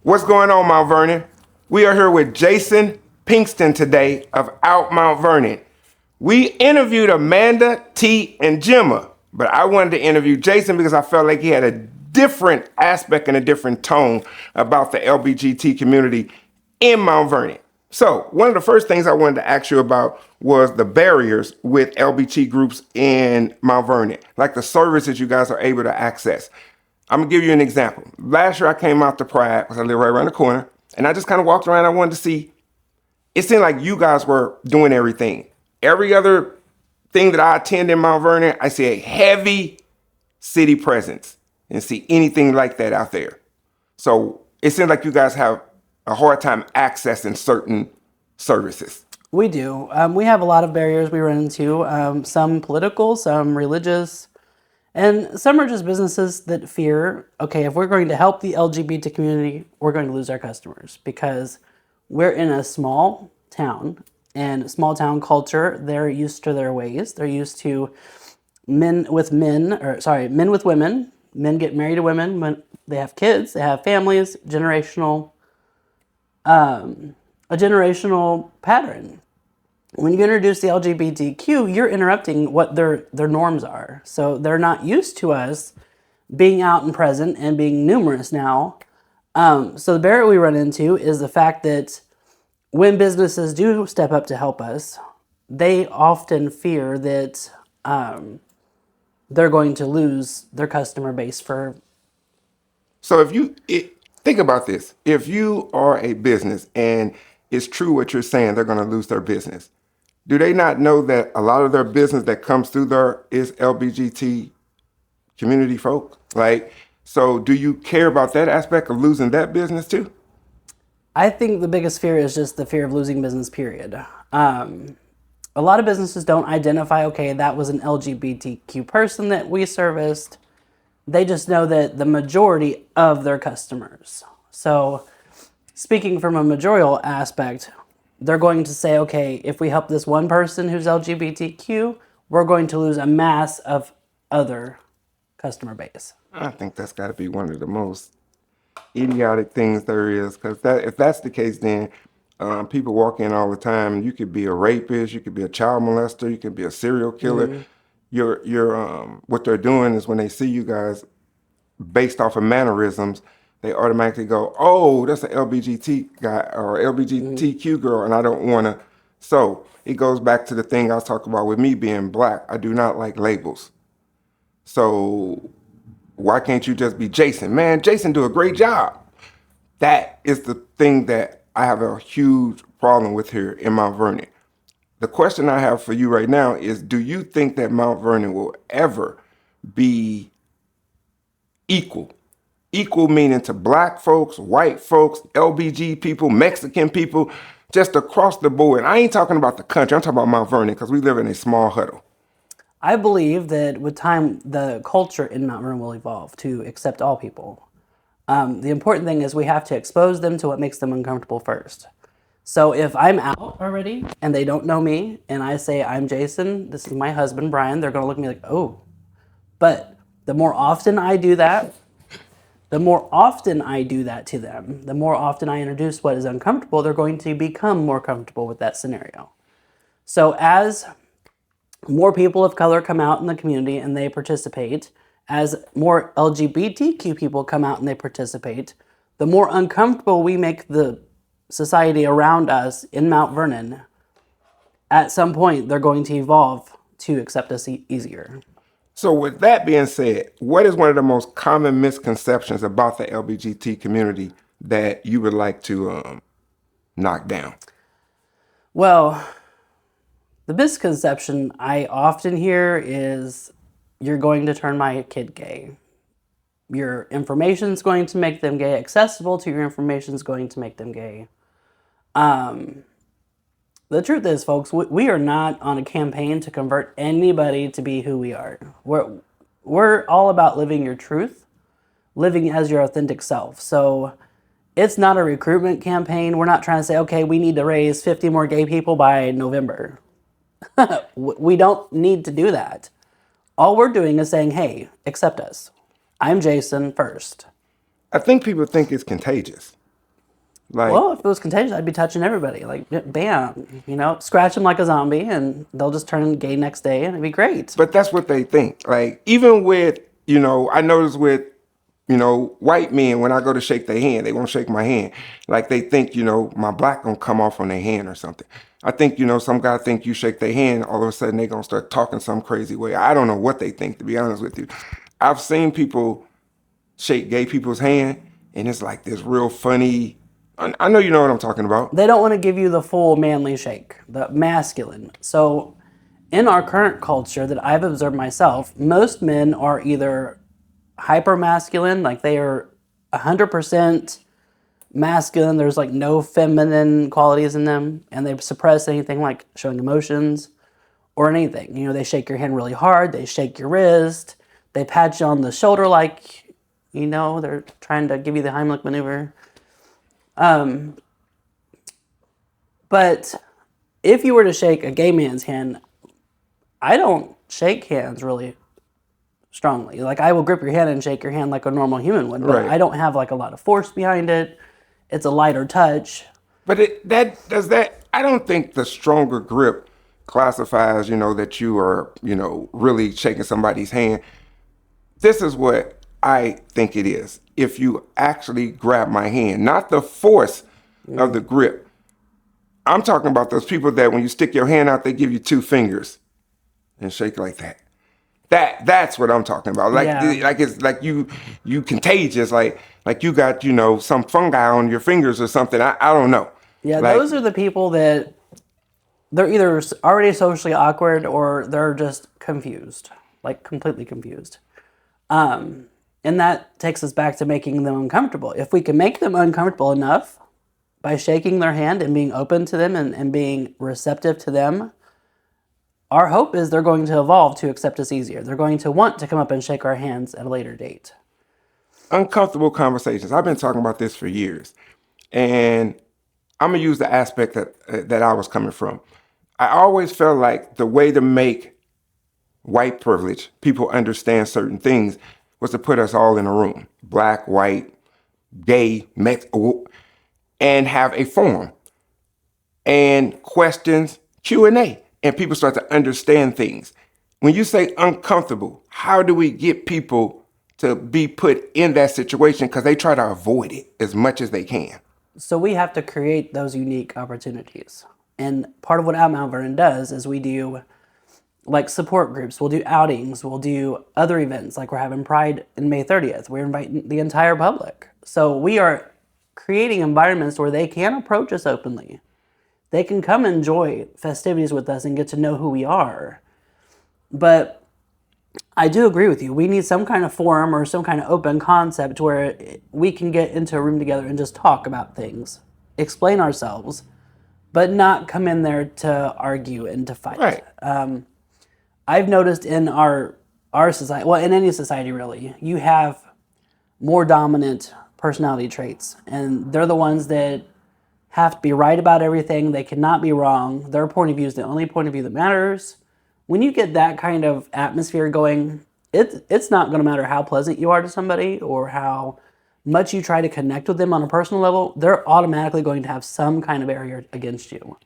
What's going on, Mount Vernon? We are here with Jason Pinkston today of Out Mount Vernon. We interviewed Amanda, T, and Gemma, but I wanted to interview Jason because I felt like he had a different aspect and a different tone about the LGBT community in Mount Vernon. So one of the first things I wanted to ask you about was the barriers with LGBT groups in Mount Vernon, like the services you guys are able to access. I'm gonna give you an example. Last year I came out to Pride, because I live right around the corner, and I just kind of walked around. I wanted to see, it seemed like you guys were doing everything. Every other thing that I attend in Mount Vernon, I see a heavy city presence and see anything like that out there. So it seems like you guys have a hard time accessing certain services. We do. We have a lot of barriers we run into, some political, some religious, and some are just businesses that fear, okay, if we're going to help the LGBT community, we're going to lose our customers because we're in a small town, and small town culture, they're used to their ways. They're used to men with women. Men get married to women when they have kids, they have families, a generational pattern. When you introduce the LGBTQ, you're interrupting what their norms are. So they're not used to us being out and present and being numerous now. So the barrier we run into is the fact that when businesses do step up to help us, they often fear that they're going to lose their customer base for. So think about this. If you are a business and it's true what you're saying, they're going to lose their business. Do they not know that a lot of their business that comes through there is LGBT community folk? So do you care about that aspect of losing that business too? I think the biggest fear is just the fear of losing business, period. A lot of businesses don't identify, okay, that was an LGBTQ person that we serviced. They just know that the majority of their customers. So speaking from a majorial aspect, they're going to say, okay, if we help this one person who's LGBTQ, we're going to lose a mass of other customer base. I think that's got to be one of the most idiotic things there is, because if that's the case, then people walk in all the time. You could be a rapist, you could be a child molester, you could be a serial killer. Mm-hmm. What they're doing is when they see you guys based off of mannerisms, they automatically go, oh, that's an LGBT guy or LGBTQ girl, and I don't want to. So it goes back to the thing I was talking about with me being black. I do not like labels. So why can't you just be Jason? Man, Jason do a great job. That is the thing that I have a huge problem with here in Mount Vernon. The question I have for you right now is, do you think that Mount Vernon will ever be equal? Equal meaning to black folks, white folks, LBG people, Mexican people, just across the board. I ain't talking about the country. I'm talking about Mount Vernon because we live in a small huddle. I believe that with time, the culture in Mount Vernon will evolve to accept all people. The important thing is we have to expose them to what makes them uncomfortable first. So if I'm out already and they don't know me and I say, I'm Jason, this is my husband, Brian, they're going to look at me like, oh. But the more often I do that to them, the more often I introduce what is uncomfortable, they're going to become more comfortable with that scenario. So as more people of color come out in the community and they participate, as more LGBTQ people come out and they participate, the more uncomfortable we make the society around us in Mount Vernon, at some point they're going to evolve to accept us easier. So with that being said, what is one of the most common misconceptions about the LGBT community that you would like to knock down? Well, the misconception I often hear is you're going to turn my kid gay. Your information's going to make them gay. Accessible to your information's going to make them gay. The truth is, folks, we are not on a campaign to convert anybody to be who we are. We're all about living your truth, living as your authentic self. So it's not a recruitment campaign. We're not trying to say, okay, we need to raise 50 more gay people by November. We don't need to do that. All we're doing is saying, hey, accept us. I'm Jason first. I think people think it's contagious. Like, Well, if it was contagious, I'd be touching everybody. Like, bam, scratch them like a zombie, and they'll just turn gay next day, and it'd be great. but that's what they think. Like, even with, I notice with, white men, when I go to shake their hand, they won't shake my hand. Like, they think, my black gonna come off on their hand or something. I think, some guy think you shake their hand, all of a sudden they gonna start talking some crazy way. I don't know what they think, to be honest with you. I've seen people shake gay people's hand, and it's like this real funny. I know you know what I'm talking about. They don't want to give you the full manly shake, the masculine. So, in our current culture that I've observed myself, most men are either hyper masculine, like they are 100% masculine, there's like no feminine qualities in them, and they suppress anything like showing emotions or anything. They shake your hand really hard, they shake your wrist, they pat you on the shoulder like, they're trying to give you the Heimlich maneuver. But if you were to shake a gay man's hand, I don't shake hands really strongly. Like, I will grip your hand and shake your hand like a normal human would, but Right. I don't have like a lot of force behind it. It's a lighter touch. But I don't think the stronger grip classifies, that you are, really shaking somebody's hand. This is what I think it is. If you actually grab my hand, not the force of the grip. I'm talking about those people that when you stick your hand out, they give you two fingers and shake like that. That's what I'm talking about. Like, Yeah. like it's like you contagious. Like you got some fungi on your fingers or something. I don't know. Yeah, Like, those are the people that they're either already socially awkward or they're just confused, like completely confused. And that takes us back to making them uncomfortable. If we can make them uncomfortable enough by shaking their hand and being open to them and being receptive to them, our hope is they're going to evolve to accept us easier. They're going to want to come up and shake our hands at a later date. uncomfortable conversations. I've been talking about this for years, and I'm gonna use the aspect that I was coming from. I always felt like the way to make white privilege, people understand certain things, was to put us all in a room, black, white, gay, and have a forum and questions, Q&A, and people start to understand things. When you say uncomfortable, how do we get people to be put in that situation? Because they try to avoid it as much as they can. So we have to create those unique opportunities. And part of what At Mount Vernon does is we do like support groups, we'll do outings, we'll do other events, like we're having Pride in May 30th. We're inviting the entire public. So we are creating environments where they can approach us openly. They can come enjoy festivities with us and get to know who we are. But I do agree with you. We need some kind of forum or some kind of open concept where we can get into a room together and just talk about things, explain ourselves, but not come in there to argue and to fight. Right. I've noticed in our society, well, in any society really, you have more dominant personality traits, and they're the ones that have to be right about everything. They cannot be wrong. Their point of view is the only point of view that matters. When you get that kind of atmosphere going, it's not going to matter how pleasant you are to somebody or how much you try to connect with them on a personal level. They're automatically going to have some kind of barrier against you.